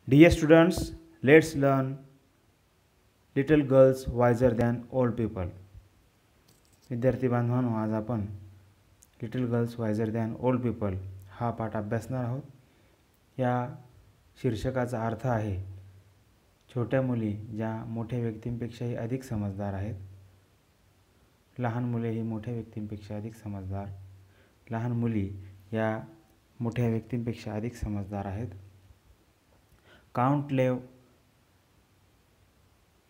Dear students, let's learn little girls wiser than old people. विद्यार्थी बांधवांनो, आज आपण little girls wiser than old people हा पाठ अभ्यासणार आहोत. या शीर्षकाचा अर्थ आहे छोट्या मुली ज्या मोठ्या व्यक्तींपेक्षाही अधिक समजदार आहेत. लहान मुले ही मोठ्या व्यक्तींपेक्षा अधिक समजदार. लहान मुली या मोठ्या व्यक्तींपेक्षा अधिक समजदार आहेत. काउंट लेव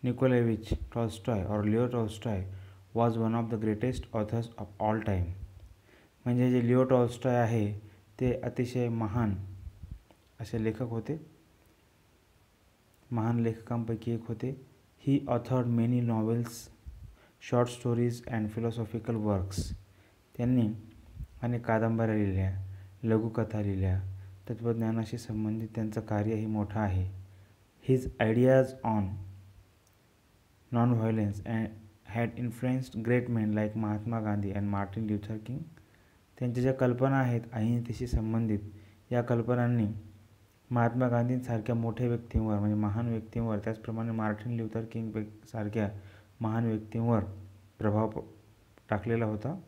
निकोलेविच टॉल्स्टॉय और Leo Tolstoy was one of the greatest authors of all time. म्हणजे जे लिओ टॉल्स्टॉय आहे ते अतिशय महान असे लेखक होते, महान लेखकांपैकी एक होते. He authored many novels, short stories and philosophical works. त्यांनी अनेक कादंबऱ्या लिहिल्या, लघुकथा लिहिल्या. तत्त्वज्ञानाशी संबंधित त्यांचं कार्यही मोठं आहे. His ideas on non violence had influenced great main like Mahatma Gandhi and Martin Luther king. त्यांच्या ज्या कल्पना आहेत अहिंसेशी संबंधित, या कल्पनांनी महात्मा गांधींसारख्या मोठ्या व्यक्तींवर म्हणजे महान व्यक्तींवर, त्याचप्रमाणे मार्टिन ल्यूथर किंग सारख्या महान व्यक्तींवर प्रभाव टाकलेला होता.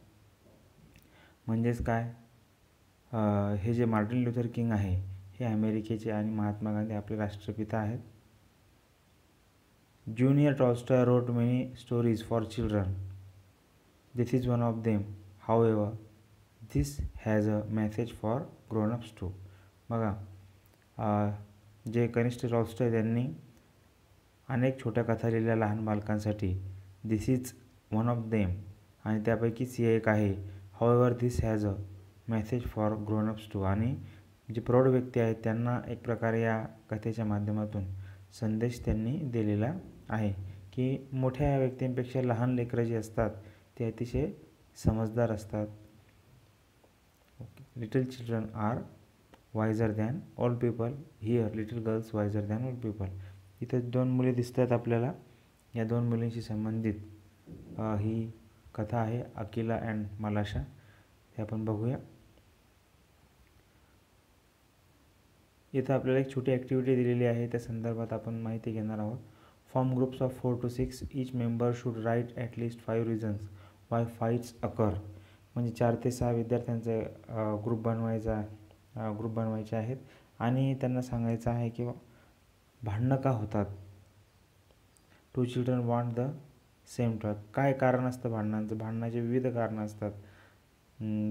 म्हणजेच काय, हे जे मार्टिन ल्यूथर किंग आहे हे अमेरिकेचे आणि महात्मा गांधी आपले राष्ट्रपिता आहेत. Junior Tolstoy wrote many stories for children. This is one of them. However, this has a message for grown-ups too. बघा, जे कनिष्ठ टॉल्स्टॉय त्यांनी अनेक छोट्या कथा लिहिल्या लहान बालकांसाठी. This is one of them, आणि त्यापैकीच ही एक आहे. However this has a message for grownups too. आणि जे प्रौढ व्यक्ती आहेत त्यांना एक प्रकारे या कथेच्या माध्यमातून संदेश त्यांनी दिलेला आहे की मोठ्या व्यक्तींपेक्षा लहान लेकरं जी असतात ते अतिशय समजदार असतात. Little children are wiser than old people. Here little girls wiser than old people. इथं दोन मुली दिसतात आपल्याला. या दोन मुलींशी संबंधित ही कथा आहे, अकिला अँड मलाशा. हे आपण बघूया. इथं आपल्याला एक छोटी ॲक्टिव्हिटी दिलेली आहे, त्या संदर्भात आपण माहिती घेणार आहोत. Form groups of 4 to 6. Each member should write at least 5 reasons why fights occur. म्हणजे 4 ते 6 विद्यार्थ्यांचे ग्रुप बनवायचे आहेत आणि त्यांना सांगायचं आहे की भांडणं का होतात. 2 children want the same toy. काय कारण असतं भांडणांचं? भांडणाचे विविध कारणं असतात.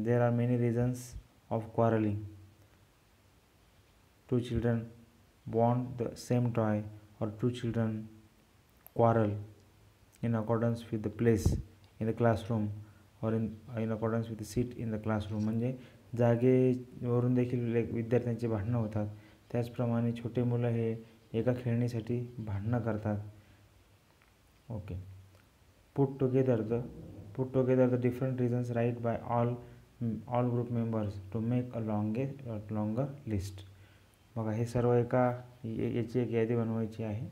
There are many reasons of quarrelling. 2 children want the same toy, or 2 children quarrel in accordance with the place in the classroom, or in accordance with the seat in the classroom. म्हणजे जागेवरून देखील विद्यार्थ्यांची भांडणं होतात. त्याचप्रमाणे छोटे मुलं हे एका खेळणीसाठी भांडणं करतात. Okay. Put together the different reasons right by all group members to make a longer list. बघा, हे सर्व याची एक यादी बनवायची आहे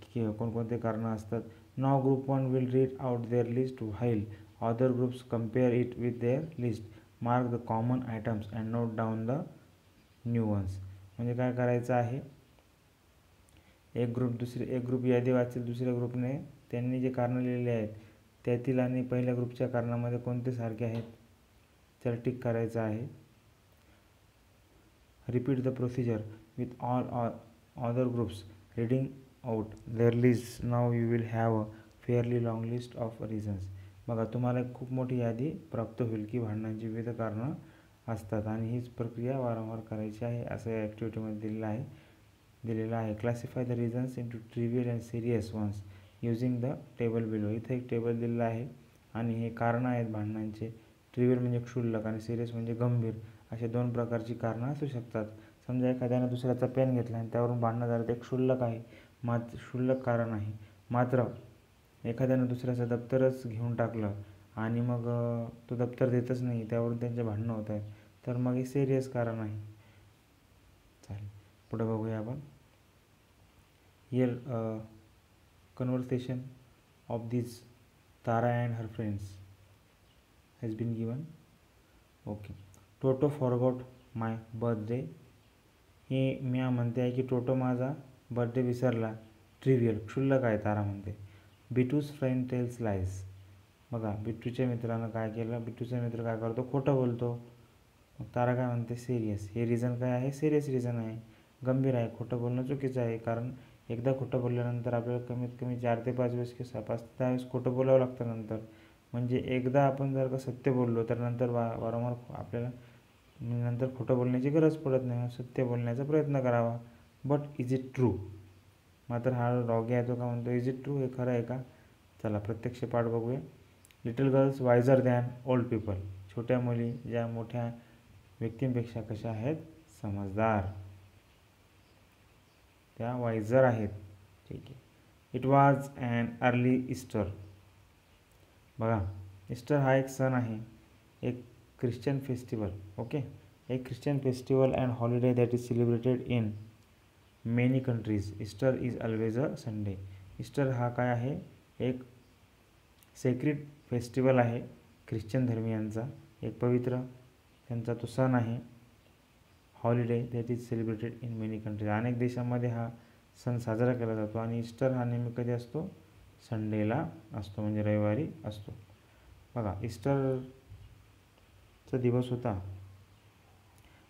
की कोणकोणते कारणं असतात. नाव group 1 will read out their list while other groups compare it with their list. Mark the common items and note down the new ones. म्हणजे काय करायचं आहे, एक ग्रुप यादी वाचेल, दुसऱ्या ग्रुपने त्यांनी जे कारणं लिहिलेले आहेत त्यातील आणि पहिल्या ग्रुपच्या कारणामध्ये कोणते सारखे आहेत त्याला टिक करायचं आहे. Repeat the procedure with all other groups reading out their lists. Now you will have a fairly long list of reasons. बघा, तुम्हाला एक खूप मोठी यादी प्राप्त होईल की भांडणांची विविध कारणं असतात आणि हीच प्रक्रिया वारंवार करायची आहे असं या ॲक्टिव्हिटीमध्ये दिलेलं आहे. Classify the reasons into trivial and serious ones using the table below. इथं एक टेबल दिलेलं आहे आणि हे कारणं आहेत भांडणांचे. ट्रिवियल म्हणजे क्षुल्लक आणि सिरियस म्हणजे गंभीर, अशा 2 प्रकारची कारणं असू शकतात. समजा एखाद्यानं दुसऱ्याचा पेन घेतला आणि त्यावरून भांडणं झालं, ते क्षुल्लक आहे, क्षुल्लक कारण आहे. मात्र एखाद्यानं दुसऱ्याचं दप्तरच घेऊन टाकलं आणि मग तो दप्तर देतच नाही, त्यावरून त्यांचे भांडणं होत आहेत, तर मग हे सिरियस कारण आहे. चालेल, पुढे बघूया आपण. Here conversation of this Tara and her friends has been given. Okay. Toto forgot my birthday. ही म्या म्हणते आहे की टोटो माझा बर्थडे विसरला. ट्रिवियल क्षुल्लक आहे तारा म्हणते. बिटूज फ्रेंड टेल्स लाईज. बघा बिट्टूच्या मित्रानं काय केलं, बिट्टूचा मित्र काय करतो, खोटं बोलतो. मग तारा काय म्हणते, सिरियस. हे रिझन काय आहे, सिरियस रिझन आहे, गंभीर आहे. खोटं बोलणं चुकीचं आहे, कारण एकदा खोटं बोलल्यानंतर आपल्याला कमीत कमी 4 ते 5 वेळेस किंवा 5 ते 10 वेळेस खोटं बोलावं लागतं नंतर. म्हणजे एकदा आपण जर का सत्य बोललो तर नंतर वारंवार आपल्याला नंतर खोटं बोलण्याची गरज पडत नाही. सत्य बोलण्याचा प्रयत्न करावा. But is it true. मात्र हा डॉगी आहे तो का म्हणतो, इज इट ट्रू, हे खरं आहे का. चला प्रत्यक्ष पाठ बघूया. Little girls wiser than old people. छोट्या मुली ज्या मोठ्या व्यक्तींपेक्षा कशा आहेत, समजदार, त्या वायझर आहेत. ठीक आहे. It was an early Easter. बघा इस्टर हा एक सण आहे, एक ख्रिश्चन फेस्टिवल. ओके, एक Christian festival and holiday that is celebrated in many countries. Easter is always a Sunday. Easter हा काय आहे, एक सेक्रेड फेस्टिवल आहे ख्रिश्चन धर्मियांचा, एक पवित्र त्यांचा तो सण आहे. Holiday that is celebrated in many countries. अनेक देशांमध्ये हा सण साजरा केला जातो. आणि इस्टर हा नेहमी कधी असतो, संडेला असतो, म्हणजे रविवारी असतो. बघा इस्टरचा दिवस होता.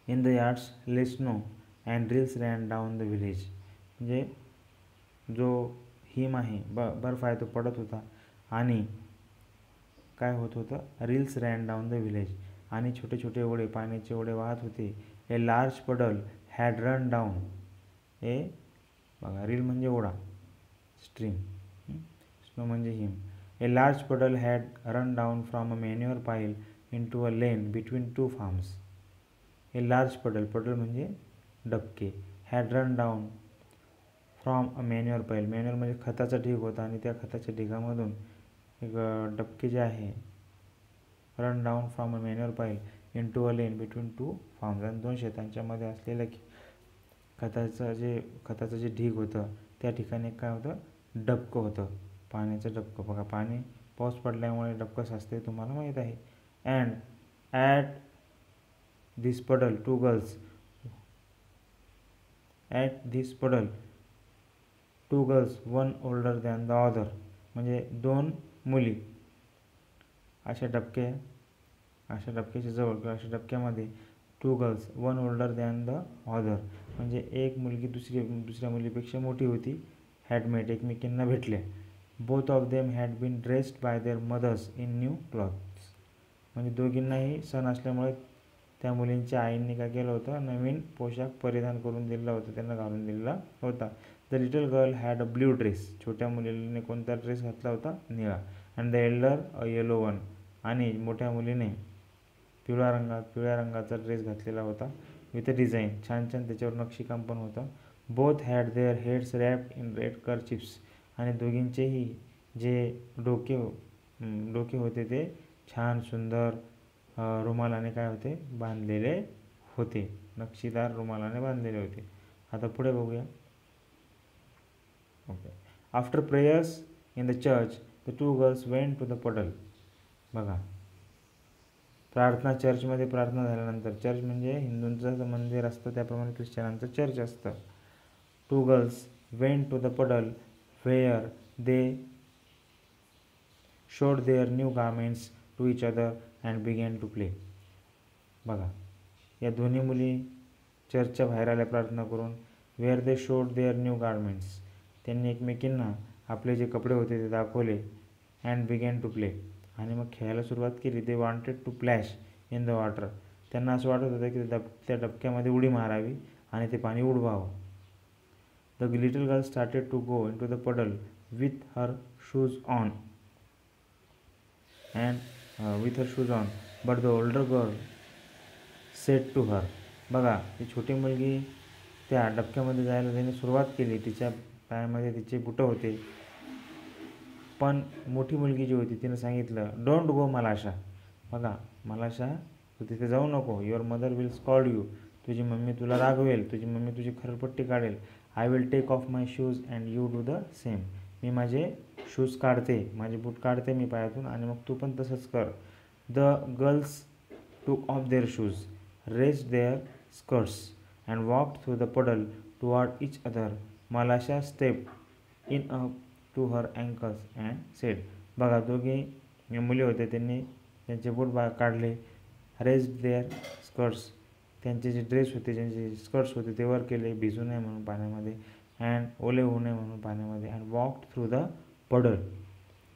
इन द यार्ड्स ले snow and drills ran down the village. म्हणजे जो हिम आहे, बर्फ आहे, तो पडत होता आणि काय होत होतं, rills ran down the village. आणि छोटे छोटे ओढे, पाण्याचे ओढे वाहत होते. A large puddle had run down. ए बघा, रील म्हणजे ओढा, स्ट्रीम, स्नो म्हणजे हिम. A large puddle had run down from a manure pile into a lane between 2 farms. A large puddle, puddle म्हणजे डबके, had run down from a manure pile. Manure म्हणजे खताचा ढीग होता आणि त्या खताच्या ढिगामधून एक डबके जे आहे, run down from a manure pile into a lane between 2 farms. आणि 2 शेतांच्या मध्ये असलेलं खताचं जे ढीग होतं त्या ठिकाणी काय होतं, डबकं होतं, पाण्याचं डबकं. बघा पाऊस पडल्यामुळे डबकं साचते, तुम्हाला माहीत आहे. अँड ॲट धिस पडल 2 गर्ल्स. ॲट धिस पडल 2 girls one older than the other. म्हणजे 2 मुली अशा डबक्याच्या जवळ किंवा अशा डबक्यामध्ये 2 girls one older than the other. म्हणजे एक मुलगी दुसऱ्या मुलीपेक्षा मोठी होती. हॅड मेट, एकमेकींना भेटल्या. Both of them had been dressed by their mothers in new clothes. म्हणजे दोघींनाही सण असल्यामुळे त्या मुलींच्या आईंनी काय केलं होतं, नवीन पोशाख परिधान करून दिलेला होता, त्यांना घालून दिलेला होता. The little girl had a blue dress. छोट्या मुलीने कोणता ड्रेस घातला होता, निळा. And the Elder a yellow one. आणि मोठ्या मुलीने पिवळ्या रंगाचा ड्रेस घातलेला होता. विथ अ डिझाईन, छान त्याच्यावर नक्षीकाम पण होतं. Both had their heads wrapped in red kerchiefs. आणि दोघींचेही जे डोके होते ते छान सुंदर रुमालाने काय होते, बांधलेले होते, नक्षीदार रुमालाने बांधलेले होते. आता पुढे बघूया. Okay. After prayers in the church the 2 girls went to the puddle. बघा चर्चमध्ये प्रार्थना झाल्यानंतर, चर्च म्हणजे हिंदूंचं मंदिर असतं त्याप्रमाणे ख्रिश्चनांचं चर्च असतं. 2 girls went to the puddle where they showed their new garments to each other and began to play. बघा या दोन्ही मुली चर्चच्या बाहेर आल्या प्रार्थना करून. Where they showed their new garments, त्यांनी एकमेकींना आपले जे कपडे होते ते दाखवले. अँड बिगॅन टू प्ले, आणि मग खेळायला सुरुवात केली. They wanted to plash in the water. त्यांना असं वाटत होतं की त्या डबक्यामध्ये उडी मारावी आणि ते पाणी उडवावं. The little girl started to go into the puddle with her shoes on but the older girl said to her. बघा ती छोटी मुलगी त्या डबक्यामध्ये जायला त्याने सुरुवात केली, तिच्या पायामध्ये तिचे बुटं होते. पण मोठी मुलगी जी होती तिने सांगितलं, डोंट गो मलाशा. बघा मलाशा, तू तिथे जाऊ नको. Your mother will scold you. तुझी मम्मी तुला रागवेल, तुझी मम्मी तुझी खरपट्टी काढेल. I will take off my shoes and you do the same. मी माझे शूज काढते, माझे बूट काढते मी पायातून, आणि मग तू पण तसंच कर. The girls took off their shoes, raised their skirts. and walked through the puddle toward each other. Malasha stepped in up to her ankles and said, बघा दोघे मुली होते त्यांनी त्यांचे बूट काढले, रेस्ड देअर स्कर्ट्स, त्यांचे जे ड्रेस होते ज्यांचे स्कर्ट्स होते ते वर केले भिजू नये म्हणून पाण्यामध्ये, अँड ओले होऊ नये म्हणून पाण्यामध्ये, and walked through the puddle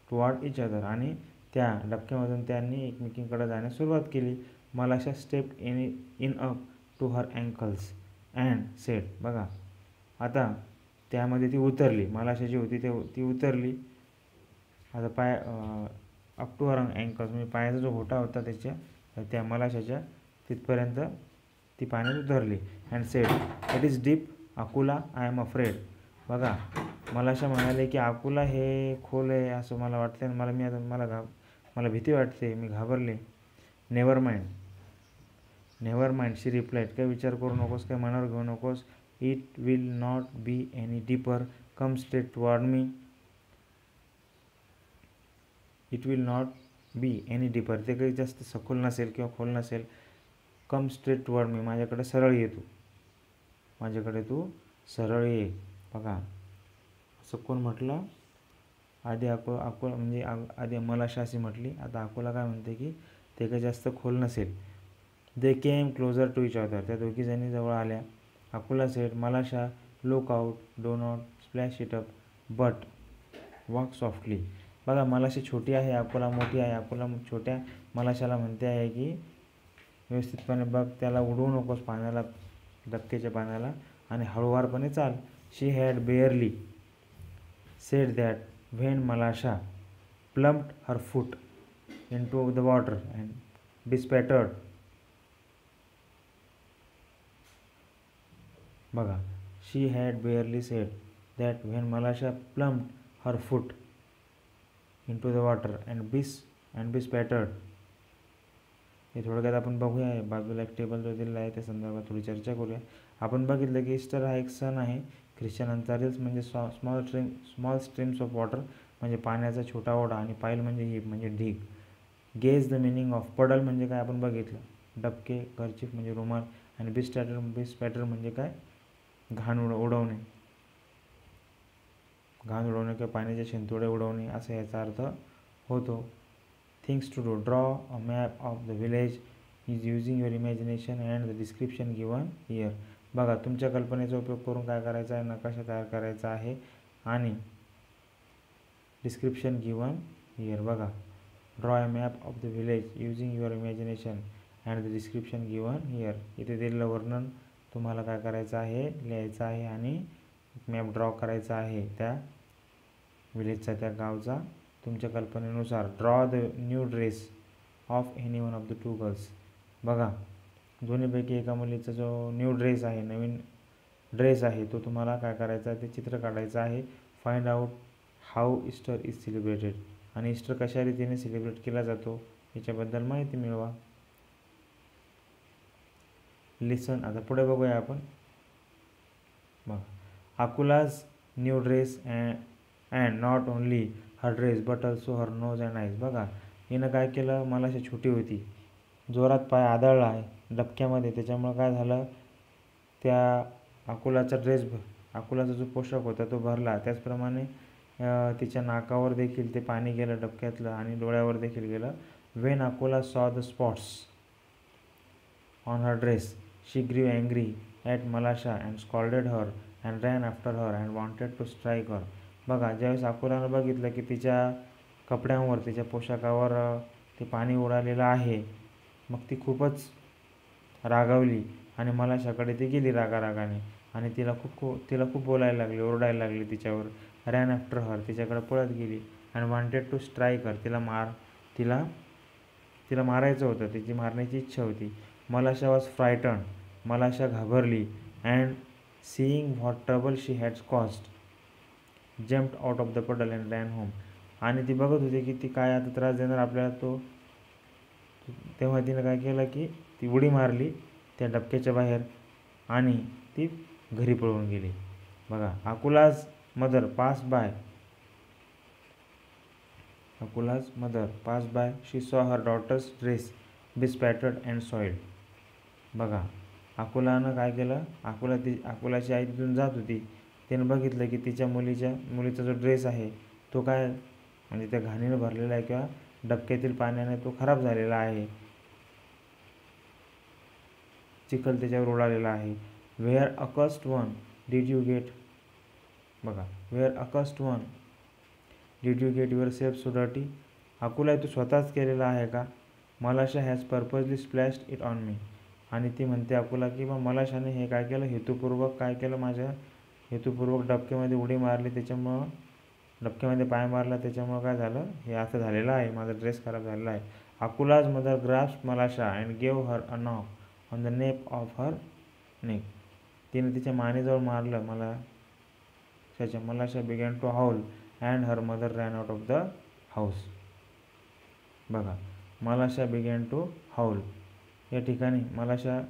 toward each other, आणि त्या डबक्यामधून त्यांनी एकमेकींकडे जाण्यास सुरुवात केली. Malasha stepped in up to her ankles and said, बघा आता त्यामध्ये ती उतरली, मलाशा जी होती ती उतरली. आता पाय अप टू हर अँकल्स म्हणजे पायाचा जो घोटा होता त्या मलाशाच्या तिथपर्यंत ती पाण्यात उतरली. And sed, it is deep Akula, I am afraid. बघा मलाशा म्हणाले की अकुला हे खोल आहे असं मला वाटते आणि मला भीती वाटते, मी घाबरले. नेवर माइंड शी रिप्लाइड, काही विचार करू नकोस, काही मनावर घेऊ नकोस. It will not be any deeper, come straight toward me. It will not be any deeper, ते काही जास्त सखोल नसेल किंवा खोल नसेल. कम स्ट्रेट टुवर्ड मी, माझ्याकडे सरळ ये तू, माझ्याकडे तू सरळ ये. बघा असं कोण म्हटलं, आधी अकोला म्हणजे आधी मलाशा अशी म्हटली, आता अकोला काय म्हणते की ते काही जास्त खोल नसेल. दे केम क्लोजर टू इच अदर, त्या दोघीजणी जवळ आल्या. Akola sed, मलाशा look out, do not splash it up, but walk softly. बघा मलाशा छोटी आहे, अकोला मोठी आहे. अकोला छोट्या मलाशाला म्हणते आहे की व्यवस्थितपणे बघ, त्याला उडवू नकोस पाण्याला, डबक्याच्या पाण्याला, आणि हळूवारपणे चाल. She had barely said that when Malasha plumped her foot into the water and bespattered. बघा she had barely said that when Malasha plumped her foot into the water and bespattered. हे थोडक्यात आपण बघूया, बाजूला एक table जो दिलेला आहे त्या संदर्भात थोडी चर्चा करूया. आपण बघितलं की ईस्टर हा एक सण आहे ख्रिश्चनांचा. रिल्स म्हणजे स्मॉल स्ट्रीम्स ऑफ वॉटर म्हणजे पाण्याचा छोटा ओढा, आणि पाईल म्हणजे हिप म्हणजे ढीग. गेज द मिनिंग ऑफ पडल म्हणजे काय आपण बघितलं, डबके, कर्चिफ म्हणजे रुमाल, आणि बिस्पॅटर म्हणजे काय, घाण उडवणे किंवा पाण्याचे शिंतोडे उडवणे असा याचा अर्थ होतो. Things to do, draw a map of the village is using your imagination and the description given here. बघा तुमच्या कल्पनेचा उपयोग करून काय करायचा आहे, नकाशा तयार करायचा आहे, आणि डिस्क्रिप्शन गिवन हिअर. बघा draw a map of the village using your imagination and the description given here. इथे दिलेलं वर्णन तुम्हाला काय करायचं आहे, लिहायचं आहे, आणि मॅप ड्रॉ करायचा आहे त्या विलेजचा, त्या गावचा तुमच्या कल्पनेनुसार. Draw the new dress of any one of the two girls. बघा दोन्हीपैकी एका मुलीचा जो न्यू ड्रेस आहे, नवीन ड्रेस आहे, तो तुम्हाला काय करायचा आहे, ते चित्र काढायचं आहे. Find out how Easter is celebrated, आणि ईस्टर कशा रीतीने सेलिब्रेट केला जातो याच्याबद्दल माहिती मिळवा. लिसन, आता पुढे बघूया आपण. बघा Akula's new dress and not only her dress but also her nose and eyes. बघा हिनं काय केलं, मलाशा छोटी होती, जोरात पाय आदळला आहे डबक्यामध्ये, त्याच्यामुळं काय झालं, त्या अकुलाचा जो पोशाख होता तो भरला. त्याचप्रमाणे तिच्या नाकावर देखील ते पाणी गेलं डबक्यातलं, आणि डोळ्यावर देखील गेलं. When Akula saw the spots on her dress she grew angry at Malasha and scolded her and ran after her and wanted to strike her. बघा ज्यावेळेस अकुलानं बघितलं की तिच्या कपड्यांवर, तिच्या पोशाखावर ते पाणी उडालेलं आहे, मग ती खूपच रागावली आणि मलाशाकडे ती गेली रागाने, आणि तिला खूप बोलायला लागली, ओरडायला लागली तिच्यावर. रॅन आफ्टर हर, तिच्याकडे पळत गेली. अँड वॉन्टेड टू स्ट्राईक हर, तिला मारायचं होतं, तिची मारण्याची इच्छा होती. मलाशा वॉज फ्रायटन, मलाशा घाबरली. And seeing what trouble she had caused jumped out of the puddle and ran home. आणि ती बघत होती की ती काय आता त्रास देणार आपल्याला, तेव्हा तिनं काय केलं की ती उडी मारली त्या डबक्याच्या बाहेर, आणि ती घरी पळून गेली. बघा Akula's mother pass by she saw her daughter's dress bespattered and soiled. बघा अकोलानं काय केलं, अकोलाची आई तिथून जात होती. तिनं बघितलं की तिच्या मुलीचा जो ड्रेस आहे तो काय म्हणजे त्या घाणीनं भरलेला आहे किंवा डबक्यातील पाण्याने तो खराब झालेला आहे, चिखल त्याच्यावर उडालेला आहे. Where accursed one did you get, बघा, where accursed one did you get yourself so dirty. Akola तू स्वतःच केलेला आहे का. Malasha has purposely splashed it on me. आणि ती म्हणते अकोला की मग मलाशाने हे काय केलं, हेतुपूर्वक काय केलं, माझ्या हेतुपूर्वक डबक्यामध्ये उडी मारली, त्याच्यामुळं डबक्यामध्ये पाय मारला, त्याच्यामुळं काय झालं, हे असं झालेलं आहे, माझा ड्रेस खराब झालेला आहे. Akola's mother grasp Malasha and gave her a knock on the nape of her neck. तिने तिच्या मानेजवळ मारलं Malasha began to howl and her mother ran out of the house. बघा, मलाशा बिगॅन टू हाऊल, या ठिकाणी मलाशा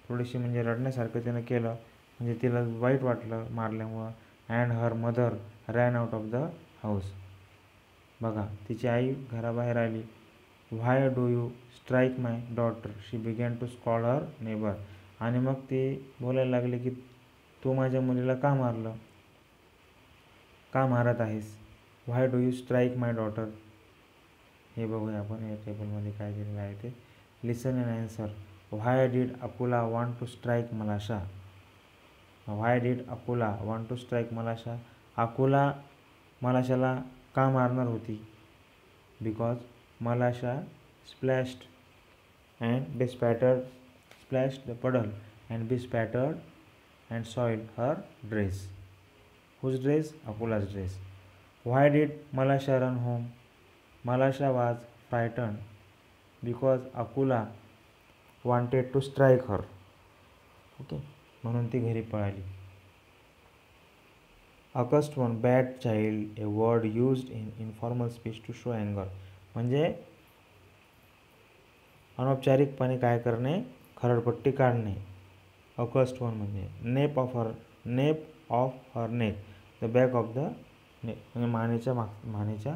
थोडीशी म्हणजे रडण्यासारखं तिनं केलं, म्हणजे तिला वाईट वाटलं मारल्यामुळं. And her mother ran out of the house. बघा, तिची आई घराबाहेर आली. Why do you strike my daughter, she began to scold her neighbour. आणि मग ती बोलायला लागली की तू माझ्या मुलीला का मारलं, का मारत आहेस. Why do you strike my daughter, हे बघूया आपण या टेबलमध्ये काय दिलेलं आहे ते. Listen and answer. Why did Akola want to strike Malasha. Why did Akola want to strike Malasha. अकोला मलाशाला का मारणार होती. Because Malasha splashed and splashed the puddle and bespattered and soiled her dress. Whose dress? Akula's dress. Why did Malasha run home? Malasha was frightened because Akula wanted to strike her. Okay, म्हणून ती घरी पळाली. Accused one, bad child, a word used in informal speech to show anger. म्हणजे अनौपचारिकपणे काय करणे, खरडपट्टी काढणे. Accused one म्हणजे nape of her neck, the back of the neck, म्हणजे मानेच्या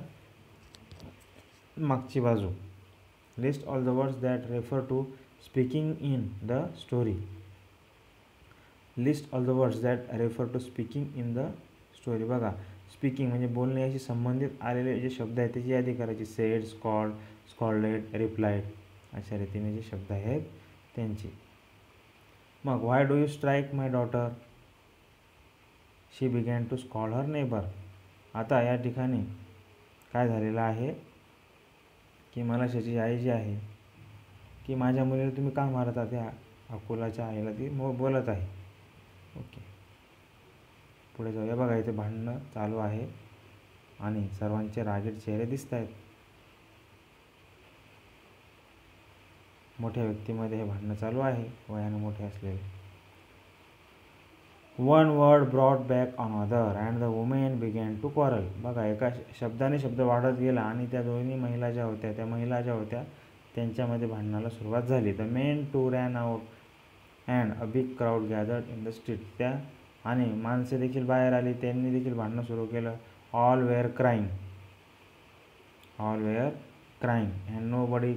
मागची बाजू. List all the words that refer to speaking in the story. List all the words that refer to speaking in the story. बघा, speaking म्हणजे बोलण्याशी संबंधित आलेले जे शब्द आहेत त्याची यादी करायची. सेड, स्कॉल्ड, स्कॉल्डेड, रिप्लाइड, अशा रीतीने जे शब्द आहेत त्यांची. मग why do you strike my daughter, she began to scold her neighbour. आता या ठिकाणी काय झालेलं आहे की मलाशाची आई जी आहे की माझ्या मुलीला तुम्ही का मारत आहात, त्या अकोलाच्या आईला ती बोलत आहे. ओके, पुढे जाऊया. बघा, इथे भांडणं चालू आहे आणि सर्वांचे रागीट चेहरे दिसत आहेत. मोठ्या व्यक्तीमध्ये हे भांडणं चालू आहे, वयाने मोठे असलेले. One word brought back on other and the women began to quarrel. बघा, एका शब्दाने शब्द वाढत गेला आणि त्या दोन्ही महिला ज्या होत्या त्यांच्यामध्ये भांडणाला सुरुवात झाली. The men too ran out and a big crowd gathered in the street. त्या आणि माणसे देखील बाहेर आली, त्यांनी देखील भांडणं सुरू केलं. All were crying and nobody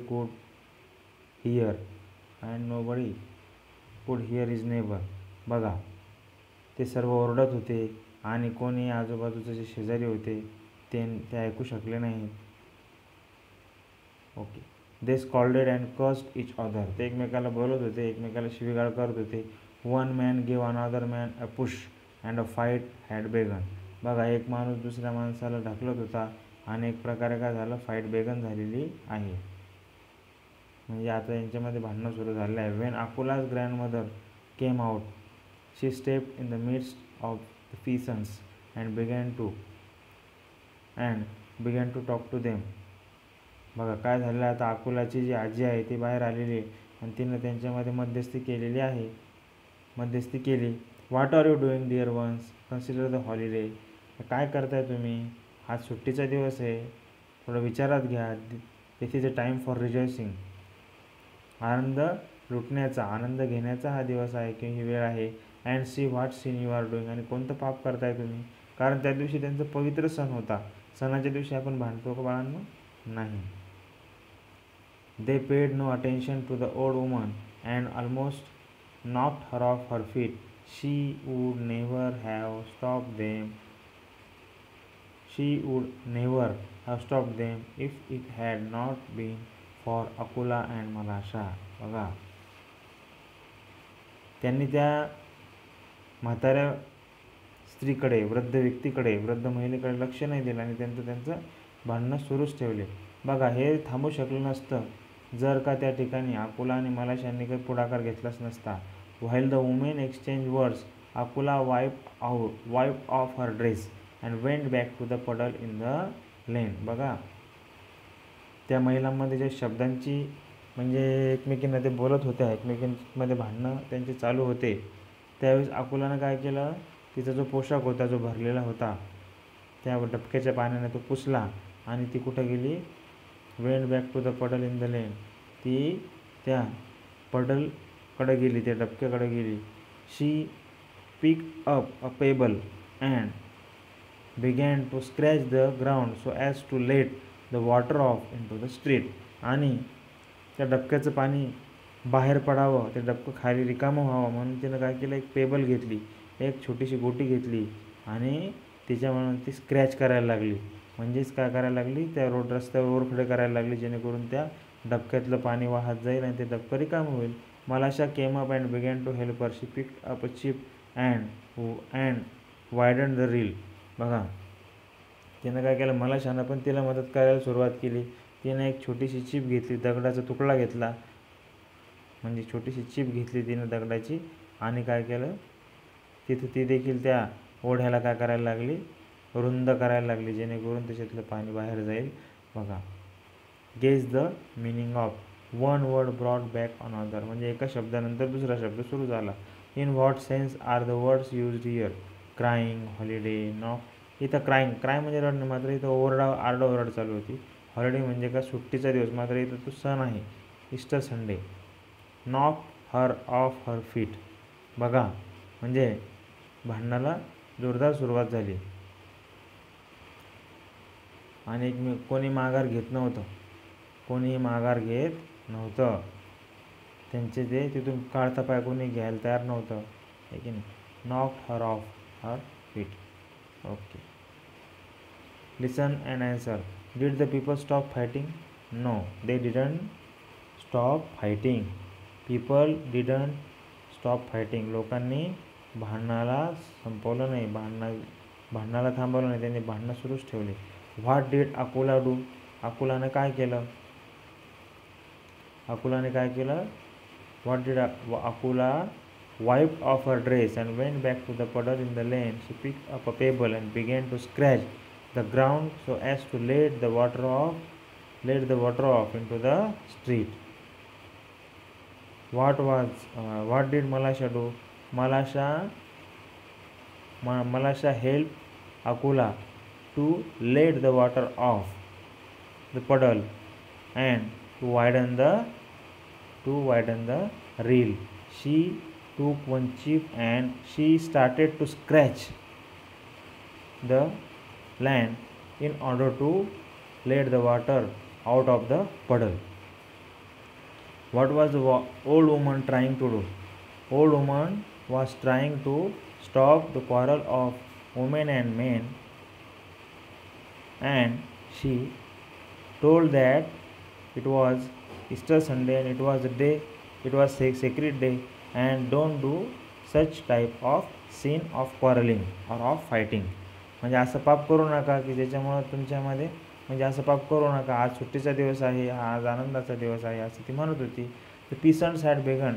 could hear his neighbour. बघा, ते सर्व ओरडत होते आणि कोणी आजूबाजूचे जे शेजारी होते ते ऐकू शकले नाही. Okay, they scolded and cursed each other. ते एकमेकाला बोलत होते, एकमेकाला शिवीगाळ करत होते. One man give another man a push and a fight had बेगन. बघा, एक माणूस दुसऱ्या माणसाला ढकलत होता आणि एक प्रकारे काय झालं, फाईट बेगन झालेली आहे. म्हणजे आता यांच्यामध्ये भांडणं सुरू झालेलं आहे. When Akola's grandmother came out, she stepped in the midst of the peasants and began to talk to them. बघा, काय झालेलं आहे आता, अकोलाची जी आजी आहे ती बाहेर आलेली आहे आणि तिनं त्यांच्यामध्ये मध्यस्थी केली. What are you doing dear ones, consider the holiday. काय करताय तुम्ही, आज सुट्टीचा दिवस आहे, थोडं विचारात घ्या. This is a time for rejoicing. आनंद लुटण्याचा, आनंद घेण्याचा हा दिवस आहे किंवा ही वेळ आहे. And see what sin you are doing. आणि कोणतं पाप करताय तुम्ही, कारण त्या दिवशी त्यांचा पवित्र सण होता. सणाच्या दिवशी आपण भांडतो का बाळांनो, नाही. They paid no attention to the old woman and almost knocked her off her feet, she would never have stopped them. She would never have stopped them if it had not been for Akula and Malasha. बघा, त्यांनी त्या म्हाताऱ्या स्त्रीकडे, वृद्ध व्यक्तीकडे, वृद्ध महिलेकडे लक्ष नाही दिलं आणि त्यांचं भांडणं सुरूच ठेवले. बघा, हे थांबू शकलं नसतं जर का त्या ठिकाणी अकुला आणि मलाशांनी काही पुढाकार घेतलाच नसता. While the women exchange words, Akula wipe off her dress and went back to the puddle in the lane. बघा, त्या महिलांमध्ये ज्या शब्दांची म्हणजे एकमेकींना ते बोलत होत्या, एकमेकींमध्ये भांडणं त्यांचे चालू होते, त्यावेळेस अकुलानं काय केलं, तिचा जो पोशाख होता जो भरलेला होता त्या डबक्याच्या पाण्याने तो पुसला आणि ती कुठं गेली, went back to the puddle in the lane, ती त्या पडलकडे गेली, त्या डबक्याकडे गेली. She pick up a pebble and began to scratch the ground so as to let the water off into the street. आणि त्या डबक्याचं पाणी बाहेर पडावं, ते डबकं खाली रिकामं व्हावं म्हणून तिनं काय केलं, एक पेबल घेतली, एक छोटीशी गोटी घेतली आणि तिच्यामुळे ती स्क्रॅच करायला लागली. म्हणजेच काय करायला लागली, त्या रस्त्यावर ओरखडे करायला लागली, जेणेकरून त्या डबक्यातलं पाणी वाहत जाईल आणि ते डबकं रिकामं होईल. Malasha came up and began to help her. She pick up a chip and widen the rill. बघा, तिनं काय केलं, मलाशानं पण तिला मदत करायला सुरुवात केली. तिनं एक छोटीशी चिप घेतली, दगडाचा तुकडा घेतला, म्हणजे छोटीशी चिप घेतली तिनं दगडाची आणि काय केलं, तिथं ती देखील त्या ओढ्याला काय करायला लागली, रुंद करायला लागली, जेणेकरून त्याच्यातलं पाणी बाहेर जाईल. बघा, guess the meaning of one word brought back on other, म्हणजे एका शब्दानंतर दुसरा शब्द सुरू झाला. In what sense are the words used here, crying, holiday, knock. इथं क्राय म्हणजे रडणं, मात्र इथं आरडाओरड चालू होती. हॉलिडे म्हणजे का सुट्टीचा दिवस, मात्र इथं तो सण आहे, Easter Sunday. Knock her off her feet. बघा, म्हणजे भांडणाला जोरदार सुरुवात झाली आणि कोणी माघार घेत नव्हतं, कोणीही माघार घेत नव्हतं. त्यांचे ते तिथून काढता पाय कोणी घ्यायला तयार नव्हतं, आहे की नाही. Knock her off her feet. Okay, listen and answer. Did the people stop fighting? No, they didn't stop fighting. People didn't stop fighting. लोकांनी भांडणाला संपवलं नाही, भांडणाला थांबवलं नाही, त्यांनी भांडणं सुरूच ठेवले. What did Akula do? अकुलाने काय केलं? अकुलाने काय केलं? What did Akula wipe off her dress and went back to the puddle in the lane. She pick up a pebble and began to scratch the ground so as to let the water off into the street. What did Malasha do? Malasha helped Akula to let the water off the puddle and to widen the reel. She took one chip and she started to scratch the land in order to let the water out of the puddle. What was the old woman trying to do? Old woman was trying to stop the quarrel of women and men, and she told that it was Easter Sunday and it was a sacred day, and don't do such type of sin of quarreling or of fighting. म्हणजे असं पाप करू नका की ज्याच्यामुळं तुमच्यामध्ये, म्हणजे असं पाप करू नका, आज सुट्टीचा दिवस आहे, आज आनंदाचा दिवस आहे, असं ती म्हणत होती. The peasants had begun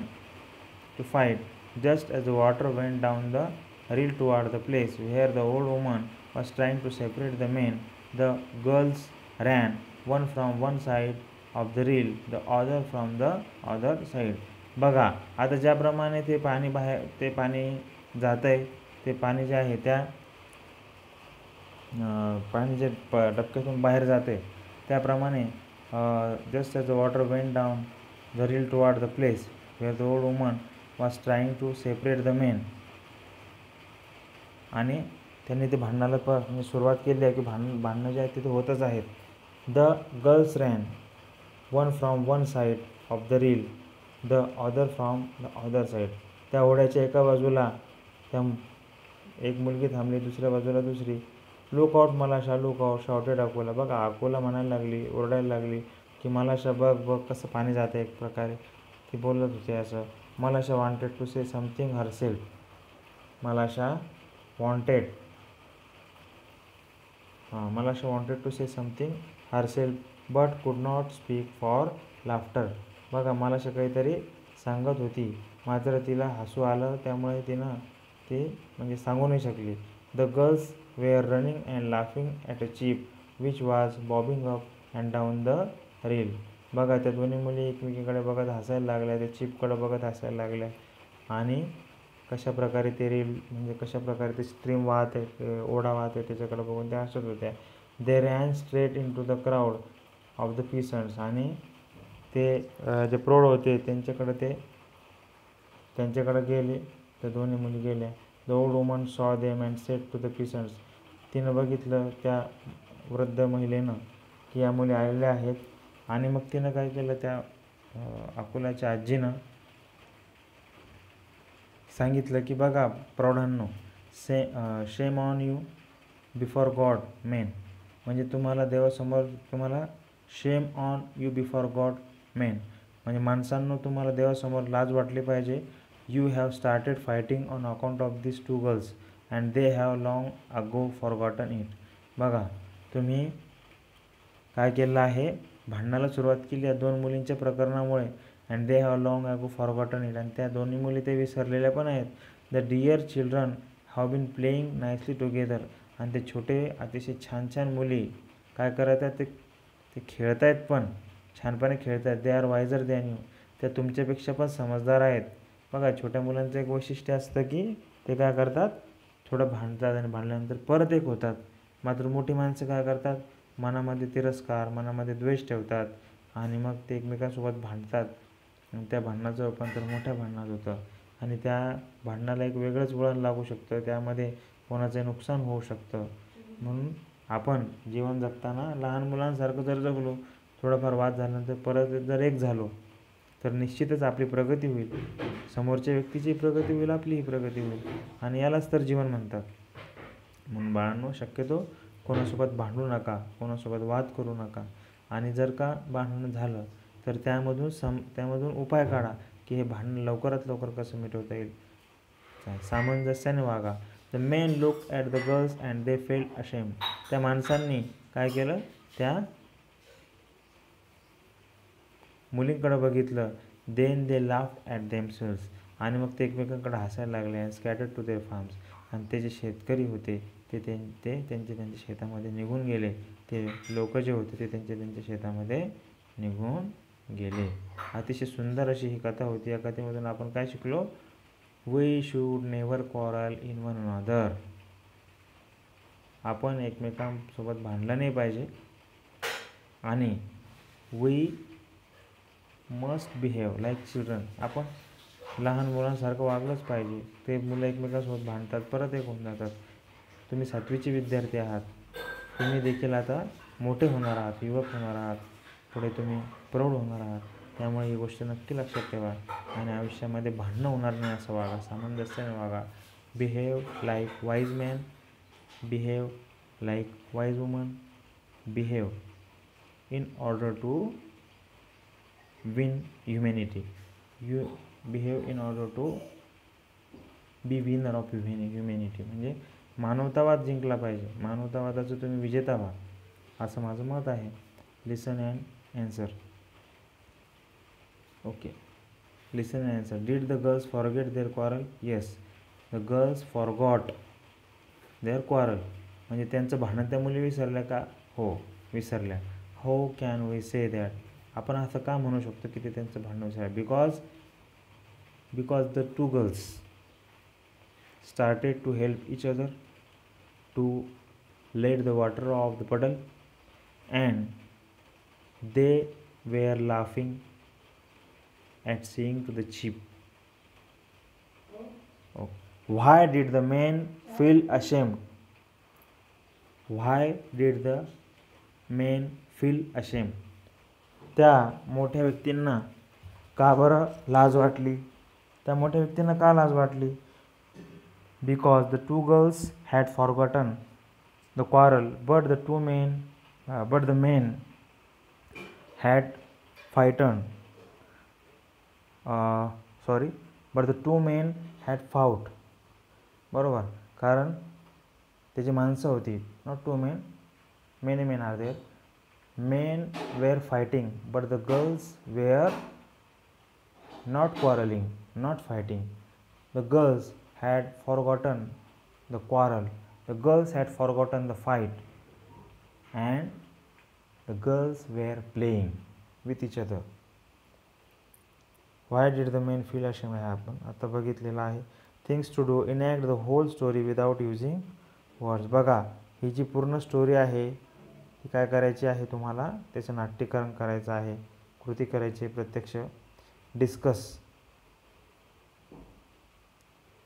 to fight just as the water went down the reel toward the place where the old woman was trying to separate the men. The girls ran, one from one side of the reel, the other from the other side. बघा, आता ज्याप्रमाणे ते पाणी जात आहे, ते पाणी जे आहे त्या पाणी जे डबक्यातून बाहेर जाते, त्याप्रमाणे just as the water went down the rill toward the place where the old woman was trying to separate the men. आणि त्यांनी ते भांडणाला म्हणजे सुरुवात केली आहे की भांडणं जे आहेत तिथे होतच आहेत. The girls ran, one from one side of the reel, the other from the other side. त्या ओढ्याच्या एका बाजूला त्या एक मुलगी थांबली, दुसऱ्या बाजूला दुसरी. Look out मलाशा, look out shouted Akola. बघा अकोला म्हणायला लागली, ओरडायला लागली की मलाशा बघ बघ कसं पाणी जातं. एक प्रकारे ती बोलत होती असं. Malasha wanted to say something herself. Malasha wanted Malasha wanted to say something herself but could not speak for laughter. बघा मलाशा काहीतरी सांगत होती, मात्र तिला हसू आलं, त्यामुळे तिनं ते म्हणजे सांगू नाही शकली. The girls were running and laughing at a chip which was bobbing up and down the rill. बघा त्या दोन्ही मुली एकमेकीकडे बघत हसायला लागल्या, त्या चिपकडे बघत हसायला लागल्या आणि कशा प्रकारे ते रील म्हणजे कशा प्रकारे ते स्ट्रीम वाहत आहे, ओढा वाहत आहे त्याच्याकडे बघून त्या हसत होत्या. They ran straight into the crowd of the peasants. आणि ते जे प्रौढ होते त्यांच्याकडे गेले, त्या दोन्ही मुली गेल्या. The old woman saw them and said to the peasants. तिनं बघितलं त्या वृद्ध महिलेनं की या मुली आलेल्या आहेत, आणि मग तिनं काय केलं, त्या अकोल्याच्या आजीनं सांगितलं की बघा प्रौढांनो, shame on you before God men. म्हणजे तुम्हाला देवासमोर तुम्हाला shame on you before God men, म्हणजे माणसांनो तुम्हाला देवासमोर लाज वाटली पाहिजे. You have started fighting on account of this two girls and they have long ago forgotten it. बघा तुम्ही काय केलं आहे, भांडणाला सुरुवात केली या दोन मुलींच्या प्रकरणामुळे. And they have long ago forgotten it. आणि त्या दोन्ही मुली ते विसरलेल्या पण आहेत. The dear children have been playing nicely together. आणि ते छोटे अतिशय छान छान मुली काय करत आहेत, ते खेळत आहेत, पण छानपणे खेळत आहेत. They are wiser than you. त्या तुमच्यापेक्षा पण समजदार आहेत. बघा छोट्या मुलांचं एक वैशिष्ट्य असतं की ते काय करतात, थोडं भांडतात आणि भांडल्यानंतर परत एक होतात. मात्र मोठी माणसं काय करतात, मनामध्ये तिरस्कार, मनामध्ये द्वेष ठेवतात आणि मग ते एकमेकांसोबत भांडतात. आणि त्या भांडणाचं रूपांतर मोठ्या भांडणात होतं आणि त्या भांडणाला एक वेगळंच वळण लागू शकतं, त्यामध्ये कोणाचं नुकसान होऊ शकतं. म्हणून आपण जीवन जगताना लहान मुलांसारखं जर जगलो, थोडाफार वाद झाल्यानंतर परत जर एक झालो तर निश्चितच आपली प्रगती होईल, समोरच्या व्यक्तीची प्रगती होईल, आपलीही प्रगती होईल. आणि यालाच तर जीवन म्हणतात. म्हणून बाळांनो, शक्यतो कोणासोबत भांडू नका, कोणासोबत वाद करू नका. आणि जर का भांडण झालं तर त्यामधून उपाय काढा की हे भांडण लवकरात लवकर कसं मिटवता येईल. सामंजस्याने वागा. The men look at the girls and they felt ashamed. त्या माणसांनी काय केलं, त्या मुलींकडे बघितलं. Then they laughed at themselves. आणि मग ते एकमेकांकडे हसायला लागले. And scattered to their farms. आणि ते जे शेतकरी होते ते त्यांच्या शेतामध्ये निघून गेले. ते लोक जे होते ते त्यांच्या शेतामध्ये निघून गेले. अतिशय सुंदर अशी ही कथा होती. या कथेमधून आपण काय शिकलो, we should never quarrel in one another. आपण एकमेकांसोबत भांडलं नाही पाहिजे आणि we must behave like children. आपण लहान मुलांसारखं वागलंच पाहिजे. ते मुलं एकमेकांसोबत भांडतात, परत एक होऊन जातात. तुम्ही 7वीचे विद्यार्थी आहात, तुम्ही देखील आता मोठे होणार आहात, युवक होणार आहात, पुढे तुम्ही प्रौढ होणार आहात. त्यामुळे ही गोष्ट नक्की लक्षात ठेवा आणि आयुष्यामध्ये भांडणं होणार नाही असं वागा, सामंजस्याने वागा. Behave like wise man, behave like wise woman, behave in order to win humanity. You behave in order to be winner of humanity. म्हणजे मानवतावाद जिंकला पाहिजे, मानवतावादाचं तुम्ही विजेता व्हा, असं माझं मत आहे. Listen and answer. Okay, listen and answer. Did the girls forget their quarrel? Yes, the girls forgot their quarrel. म्हणजे त्यांचं भांडण त्या मुली विसरल्या का? हो, विसरल्या. How can we say that? आपण असं का म्हणू शकतो की ते त्यांचं भांडण विसरलं? Because the two girls started to help each other to let the water off the puddle and they were laughing at seeing to the sheep. Oh. Why did the man feel ashamed? Why did the man feel ashamed? त्या मोठ्या व्यक्तींना का बरं लाज वाटली? त्या मोठ्या व्यक्तींना का लाज वाटली? Because the two girls had forgotten the quarrel, but the men had fighten. Sorry, but the two men had fought. बरोबर, कारण त्याची माणसं होती. Not two men, many men are there. Men were fighting, but the girls were not quarreling, not fighting. The girls had forgotten the quarrel. The girls had forgotten the fight, and the girls were playing with each other. Why did the men feel ashamed happen? आता बघितलेलं आहे. Things to do, enact the whole story without using words. बघा, ही जी पूर्ण story आहे ती काय करायची आहे तुम्हाला? त्याचं नाट्यकरण करायचं आहे, कृती करायची आहे, प्रत्यक्ष discuss.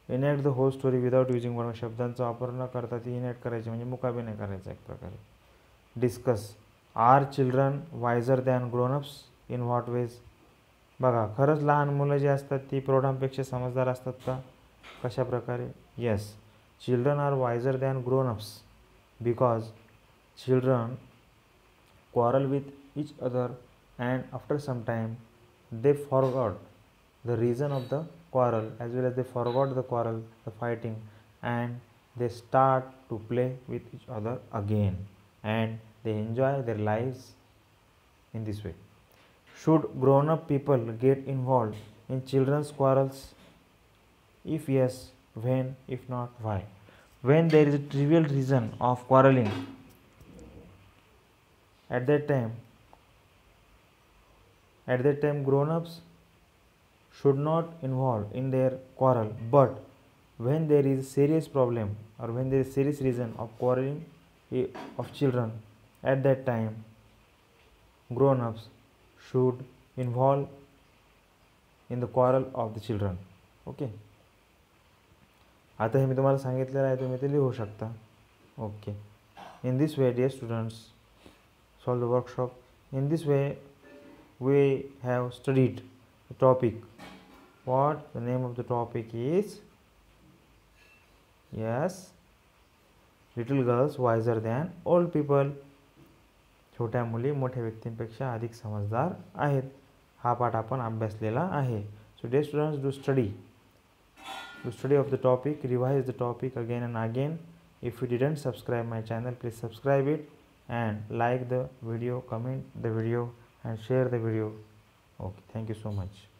Enact the whole story without using word. शब्दांचा वापर न करता ती इनॅक्ट करायची, म्हणजे मुकाबले करायचा एक प्रकारे. Discuss. Are children wiser than grownups in what ways? बघा, खरंच लहान मुलं जी असतात ती प्रौढांपेक्षा समजदार असतात का? कशा प्रकारे? Yes, children are wiser than grownups because children quarrel with each other and after some time they forgot the reason of the quarrel, as well as they forgot the quarrel, the fighting, and they start to play with each other again and they enjoy their lives in this way. Should grown up people get involved in children's quarrels? If yes, when? If not, why? When there is a trivial reason of quarreling, at that time grown-ups should not involve in their quarrel. But when there is a serious problem or when there is serious reason of quarreling of children, at that time grown-ups should involve in the quarrel of the children. Okay, आता हे मी तुम्हाला सांगितलेलं आहे, तुम्ही ते लिहू शकता. Okay, in this way dear students, solve the workshop. In this way we have studied the topic. What the name of the topic is? Yes, little girls wiser than old people. छोट्या मुली मोठ्या व्यक्तींपेक्षा अधिक समजदार आहेत. हा पाठ आपण अभ्यासलेला आहे. So dear students, do study of the topic, revise the topic again and again. If you didn't subscribe my channel, please subscribe it and like the video, comment the video and share the video. Okay, thank you so much.